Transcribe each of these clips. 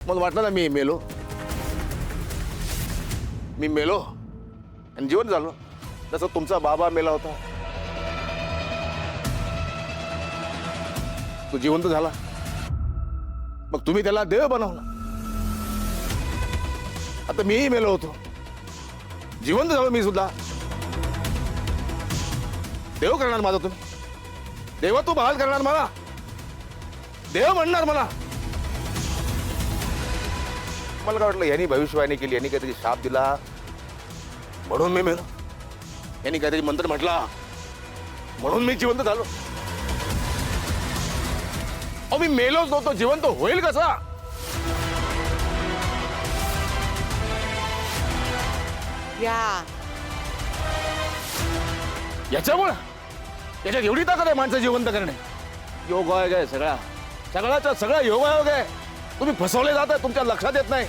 मला वाटलं ना मी मेलो, मी मेलो आणि जिवंत झालो, जसं तुमचा बाबा मेला होता. तो जिवंत झाला, मग तुम्ही त्याला देव बनवला. आता मीही मेलो होतो, जिवंत झालो मी सुद्धा. देव करणार माझा तुम्ही, देवा तू बहाल करणार मला, देव म्हणणार मला. मला काय वाटलं यांनी भविष्यवाणी केली, यांनी काहीतरी शाप दिला म्हणून मी मेलो, यांनी काहीतरी मंत्र म्हटला म्हणून मी जिवंत झालो. अहो मी मेलोच नव्हतो, जिवंत होईल कसा? याच्यामुळे याच्यात एवढी ताकद आहे माणसं जिवंत करणे. योग आहे सगळा, सगळ्याचा सगळा योगायोग आहे. तुम्ही फसवले जात आहे, तुमच्या लक्षात येत नाही.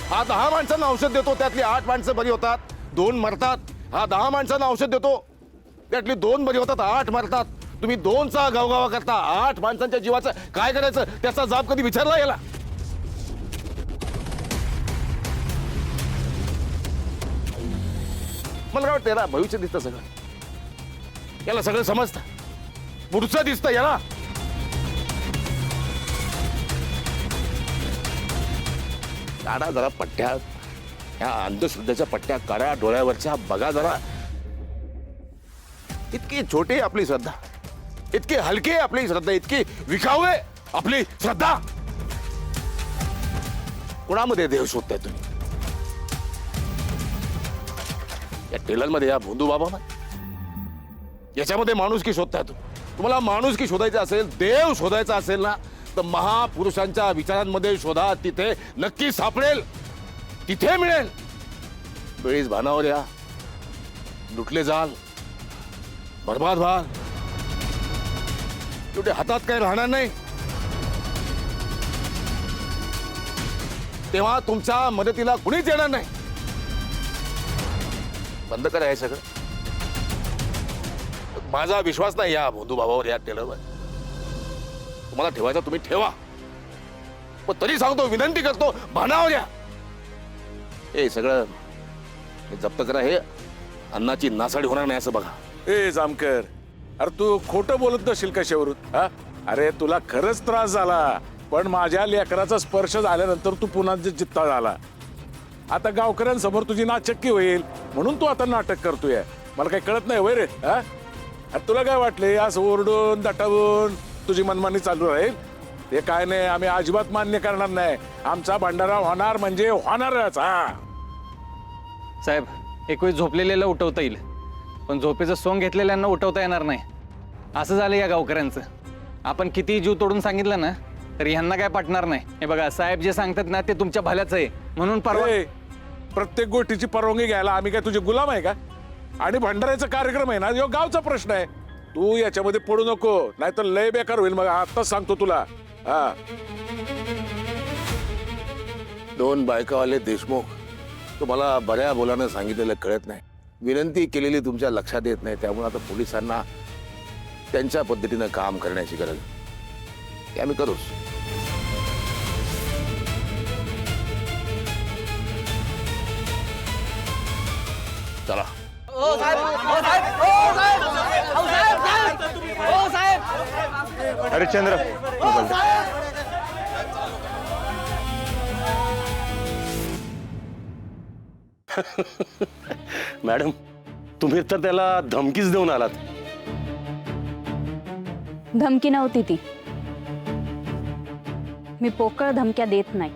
हा 10 माणसांना औषध देतो, त्यातली 8 माणसं बरी होतात, 2 मरतात. हा 10 माणसांना औषध देतो, त्यातली 2 बरी होतात, 8 मरतात. तुम्ही 2चा गावगावा करता, 8 माणसांच्या जीवाचं काय करायचं त्याचा जाब कधी विचारला याला? मला काय वाटतं याला भविष्य दिसतं सगळं, याला सगळं समजतं, पुढचं दिसतं याला. काढा जरा पट्ट्या, ह्या अंधश्रद्धेच्या पट्ट्या काढा डोळ्यावरच्या, बघा जरा. इतकी छोटी आपली श्रद्धा, इतकी हलकी आपली श्रद्धा, इतकी विखाऊ आहे आपली श्रद्धा. कोणामध्ये देव शोधताय तुम्ही? या टेलरमध्ये, या भोंदू बाबा याच्यामध्ये माणुसकी शोधताय तुम्हाला माणुसकी शोधायचं असेल, देव शोधायचा असेल ना, तर महापुरुषांच्या विचारांमध्ये शोधा, तिथे नक्की सापडेल, तिथे मिळेल. बेळीच भानावर या, लुटले जाल, बर्बाद व्हाल, तुझ्या हातात काही राहणार नाही. तेव्हा तुमच्या मदतीला कुणीच येणार नाही. बंद करा हे सगळं. माझा विश्वास नाही या भोंदू बाबावर, या टेलरवर. तुम्हाला ठेवायचा तुम्ही ठेवा, पण तरी सांगतो, विनंती करतो, भानावर या. हे सगळं जप्त करा, हे अन्नाची नासाडी होणार नाही असं बघा. ए जामकर, अरे तू खोटं बोलत नशील कशावरून? अरे तुला खरंच त्रास झाला, पण माझ्या लेकराचा स्पर्श झाल्यानंतर तू पुन्हा जित्ता झाला. आता गावकऱ्यांसमोर तुझी नाचक्की होईल म्हणून तू आता नाटक करतोय. मला काही कळत नाही वय रे? अरे तुला काय वाटले असं ओरडून दटावून तुझी मनमानी चालू राहील? ते काय नाही, आम्ही अजिबात मान्य करणार नाही. आमचा भंडारा होणार म्हणजे होणारच. साहेब, एक वेळ झोपलेल्याला उठवता येईल, पण झोपेचं सोंग घेतलेल्यांना उठवता येणार नाही. असं झालं या गावकऱ्यांचं. आपण किती जीव तोडून सांगितलं ना, तर ह्यांना काय पटणार नाही. हे बघा, साहेब जे सांगतात ना ते तुमच्या भल्याच आहे, म्हणून प्रत्येक गोष्टीची परवानगी घ्यायला आम्ही काय तुझे गुलाम आहे का? आणि भंडाऱ्याचा कार्यक्रम आहे ना, यो गावचा प्रश्न आहे. तू याच्यामध्ये पडू नको, नाहीतर लय बेकार होईल. मग आताच सांगतो तुला. 2 बायकावाले देशमुख तुम्हाला बऱ्या बोलानं सांगितलेलं कळत नाही, विनंती केलेली तुमच्या लक्षात येत नाही. त्यामुळे आता पोलिसांना त्यांच्या पद्धतीनं काम करण्याची गरज आहे. ते आम्ही करूच. चला. हरिश्चंद्र, मॅडम तुम्ही तर त्याला धमकीच देऊन आलात. धमकी नव्हती ती. मी पोकळ धमक्या देत नाही.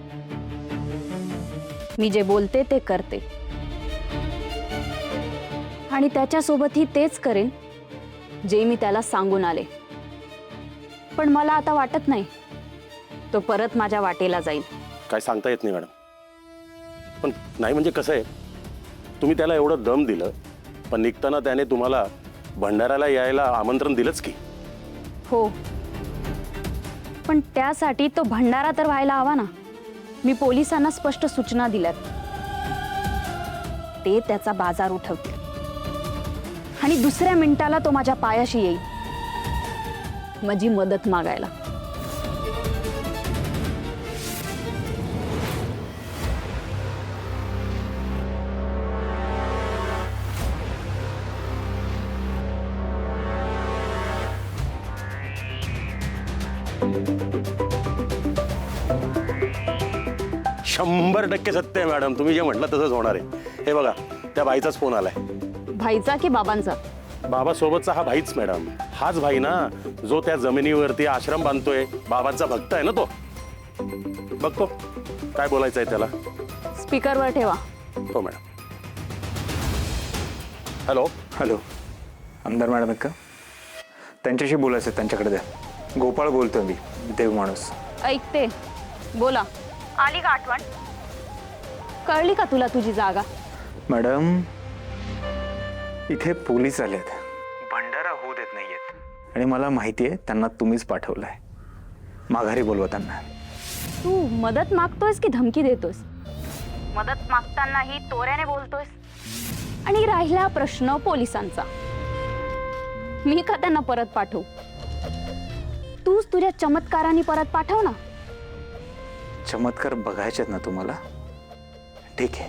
मी जे बोलते ते करते, आणि त्याच्यासोबतही तेच करेन जे मी त्याला सांगून आले. पण मला आता वाटत नाही तो परत माझ्या वाटेला जाईल. काय सांगता येत नाही मॅडम. पण नाही म्हणजे कसं आहे, तुम्ही त्याला एवढं दम दिलं, पण निघताना त्याने तुम्हाला भंडाऱ्याला यायला आमंत्रण दिलंच की. हो, पण त्यासाठी तो भंडारा तर व्हायला हवा ना. मी पोलिसांना स्पष्ट सूचना दिल्यात. ते त्याचा बाजार उठवतील आणि दुसऱ्या मिनिटाला तो माझ्या पायाशी येईल माझी मदत मागायला. 100% सत्य आहे मॅडम, तुम्ही जे म्हटलं तसंच होणार आहे. हे बघा, त्या बाईचाच फोन आलाय. भाईचा की बाबांचा? बाबा सोबतचा हा भाईच मॅडम, हाच भाई ना जो त्या जमिनीवरती आश्रम बांधतोय. बाबांचा भक्त आहे ना तो. बघतो काय बोलायचं आहे त्याला. स्पीकरवर ठेवा. हो मॅडम. हॅलो. हॅलो, आमदार मॅडम आहेत का? त्यांच्याशी बोलायचं आहे, त्यांच्याकडे द्या. गोपाळ बोलतोय मी, देव माणूस. ऐकते, बोला. आली का आठवण? कळली का तुला तुझी जागा? मॅडम, इथे पोलीस आलेत, भंडारा होऊ देत नाहीयेत. आणि मला माहिती आहे त्यांना तुम्हीच पाठवलंय. माघारी बोलवा त्यांना. तू मदत मागतोयस की धमकी देतोयस? मदत मागतानाही तोऱ्याने बोलतोयस. आणि राहिला प्रश्न पोलिसांचा, मी का त्यांना परत पाठवू? तूच तुझ्या चमत्काराने परत पाठव ना. चमत्कार बघायचेत ना तुम्हाला? ठीक आहे,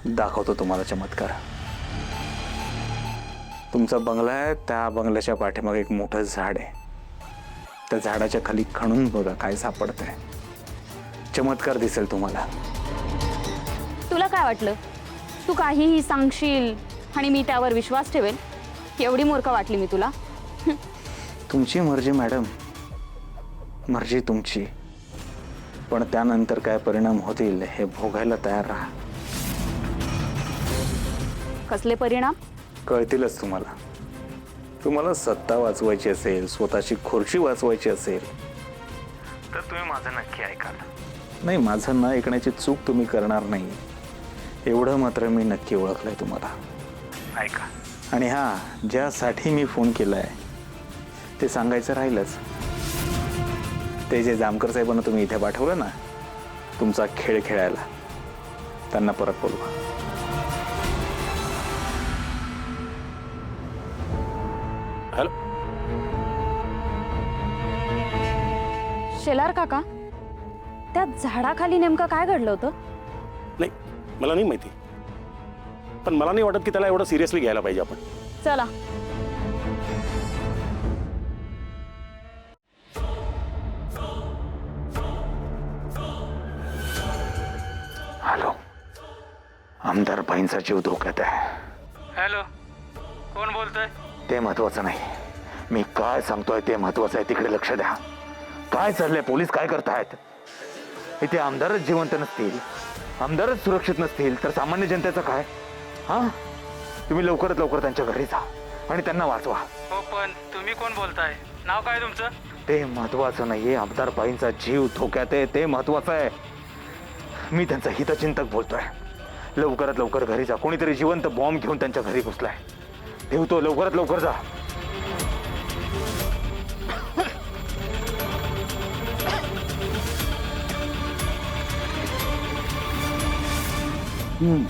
दाखवतो तुम्हाला चमत्कार. तुमचा बंगला आहे, त्या बंगल्याच्या पाठीमागे एक मोठं झाड आहे. त्या झाडाच्या खाली खणून बघा काय सापडतंय. चमत्कार दिसेल तुम्हाला. तुला काय वाटलं तू काहीही सांगशील आणि मी त्यावर विश्वास ठेवेल? एवढी मूर्ख वाटली मी तुला? तुमची मर्जी मॅडम, मर्जी तुमची. पण त्यानंतर काय परिणाम होतील हे भोगायला तयार राहा. कसले परिणाम? कळतीलच तुम्हाला. तुम्हाला सत्ता वाचवायची असेल, स्वतःची खुर्ची वाचवायची असेल तर तुम्ही माझं नक्की ऐकाल. नाही, माझं न ऐकण्याची चूक तुम्ही करणार नाही एवढं मात्र मी नक्की ओळखलंय तुम्हाला. ऐका. आणि हां, ज्यासाठी मी फोन केलाय ते सांगायचं राहिलंच. ते जे जामकर साहेबांना तुम्ही इथे पाठवलं ना तुमचा खेळ खेळायला, त्यांना परत बोलवा. हॅलो. शेलार काका, त्या झाडाखाली नेमकं काय घडलं होतं? नाही, मला नाही माहिती, पण मला नाही वाटत की त्याला एवढं सिरियसली घ्यायला पाहिजे आपण. चला. हॅलो, आमदार बाईंचा जीव धोक्यात आहे. हॅलो, कोण बोलतोय? ते महत्वाचं नाही, मी काय सांगतोय ते महत्वाचं आहे. तिकडे लक्ष द्या. काय चाललंय? पोलीस काय करतायत? इथे आमदारच जिवंत नसतील, आमदारच सुरक्षित नसतील तर सामान्य जनतेचं काय? हा, तुम्ही लवकरात लवकर त्यांच्या घरी जा आणि त्यांना वाचवा. हो, पण तुम्ही कोण बोलताय? नाव काय तुमचं? ते महत्वाचं नाहीये, आमदार बाईंचा जीव धोक्यात आहे ते महत्वाचं आहे. मी त्यांचा हितचिंतक बोलतोय. लवकरात लवकर घरी जा. कोणीतरी जिवंत बॉम्ब घेऊन त्यांच्या घरी घुसलाय. ठेवतो, लवकरात लवकर जा. हम्म.